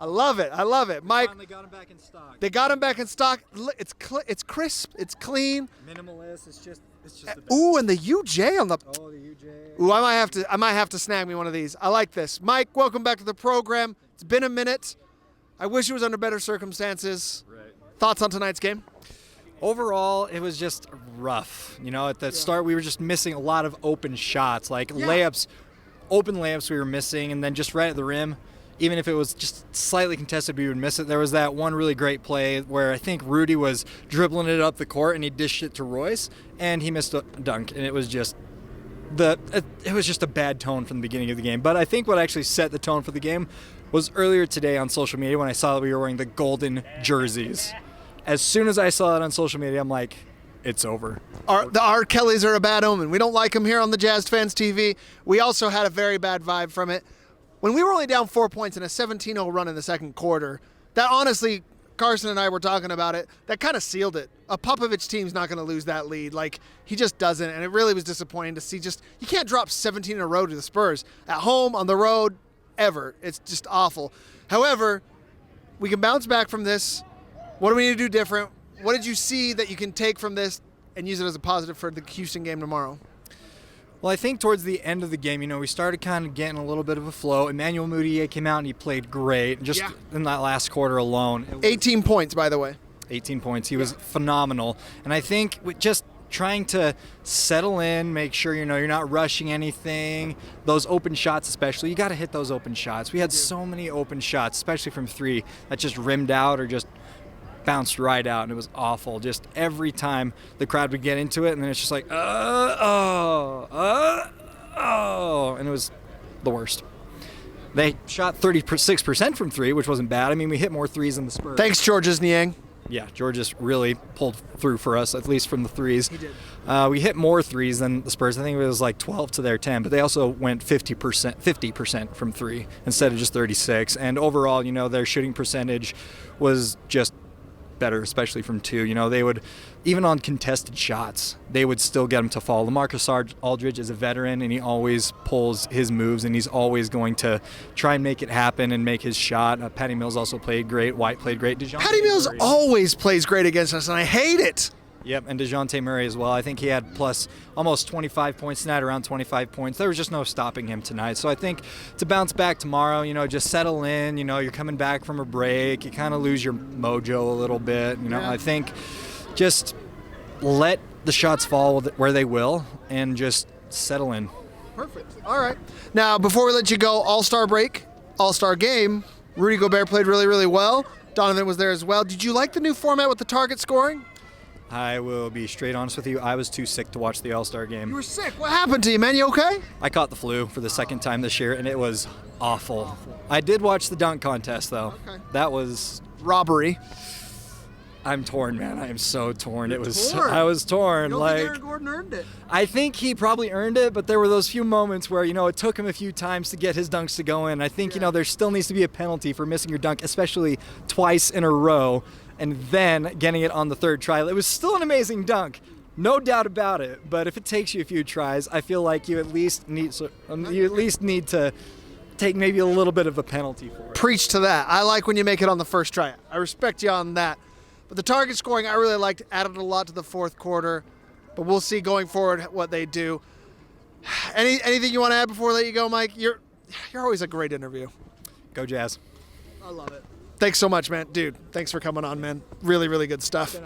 I love it. I love it. Mike, Finally got him back in stock. they got him back in stock. It's crisp. It's clean. Minimalist. It's just the best. Ooh, and the UJ on the. Oh, the UJ. Ooh, I might have to snag me one of these. I like this. Mike, welcome back to the program. It's been a minute. I wish it was under better circumstances. Right. Thoughts on tonight's game? Overall, it was just rough. At the start, we were just missing a lot of open shots, layups, open layups we were missing, and then just right at the rim, even if it was just slightly contested, we would miss it. There was that one really great play where I think Rudy was dribbling it up the court, and he dished it to Royce, and he missed a dunk, and it was just a bad tone from the beginning of the game. But I think what actually set the tone for the game was earlier today on social media when I saw that we were wearing the golden jerseys. As soon as I saw it on social media, I'm like, it's over. The R. Kellys are a bad omen. We don't like them here on the Jazzed Fans TV. We also had a very bad vibe from it. When we were only down 4 points in a 17-0 run in the second quarter, that honestly, Carson and I were talking about it, that kind of sealed it. A Popovich team's not going to lose that lead. He just doesn't, and it really was disappointing to see you can't drop 17 in a row to the Spurs. At home, on the road, ever. It's just awful. However, we can bounce back from this. What do we need to do different? What did you see that you can take from this and use it as a positive for the Houston game tomorrow? Well, I think towards the end of the game, we started kind of getting a little bit of a flow. Emmanuel Mudiay came out and he played great in that last quarter alone. 18 points, by the way. 18 points. He was phenomenal. And I think with just trying to settle in, make sure you're not rushing anything. Those open shots especially, you got to hit those open shots. We had so many open shots, especially from three, that just rimmed out or just bounced right out, and it was awful. Just every time the crowd would get into it, and then it's just like, and it was the worst. They shot 36% from three, which wasn't bad. I mean, we hit more threes than the Spurs. Thanks, Georges Niang. Yeah, Georges really pulled through for us, at least from the threes. He did. We hit more threes than the Spurs. I think it was like 12 to their 10, but they also went 50% from three instead of just 36. And overall, their shooting percentage was just better, especially from two. They would, even on contested shots, they would still get them to fall. LaMarcus Aldridge is a veteran, and he always pulls his moves, and he's always going to try and make it happen and make his shot. Patty Mills also played great. White played great. Patty Mills always plays great against us, and I hate it. Yep, and DeJounte Murray as well. I think he had plus almost 25 points tonight, around 25 points. There was just no stopping him tonight. So I think to bounce back tomorrow, just settle in. You're coming back from a break. You kind of lose your mojo a little bit. I think just let the shots fall where they will and just settle in. Perfect. All right. Now, before we let you go, All-Star break, All-Star game. Rudy Gobert played really, really well. Donovan was there as well. Did you like the new format with the target scoring? I will be straight honest with you. I was too sick to watch the All-Star game. You were sick. What happened to you, man? You okay? I caught the flu for the second time this year, and it was awful. I did watch the dunk contest, though. Okay. That was robbery. I'm torn, man. I am so torn. I was torn. You don't think Aaron Gordon earned it? I think he probably earned it, but there were those few moments where, it took him a few times to get his dunks to go in. I think, there still needs to be a penalty for missing your dunk, especially twice in a row, and then getting it on the third try. It was still an amazing dunk, no doubt about it. But if it takes you a few tries, I feel like you at least need to take maybe a little bit of a penalty for it. Preach to that. I like when you make it on the first try. I respect you on that. But the target scoring, I really liked. Added a lot to the fourth quarter. But we'll see going forward what they do. Anything you want to add before I let you go, Mike? You're always a great interview. Go Jazz. I love it. Thanks so much, man. Dude, thanks for coming on, man. Really, really good stuff.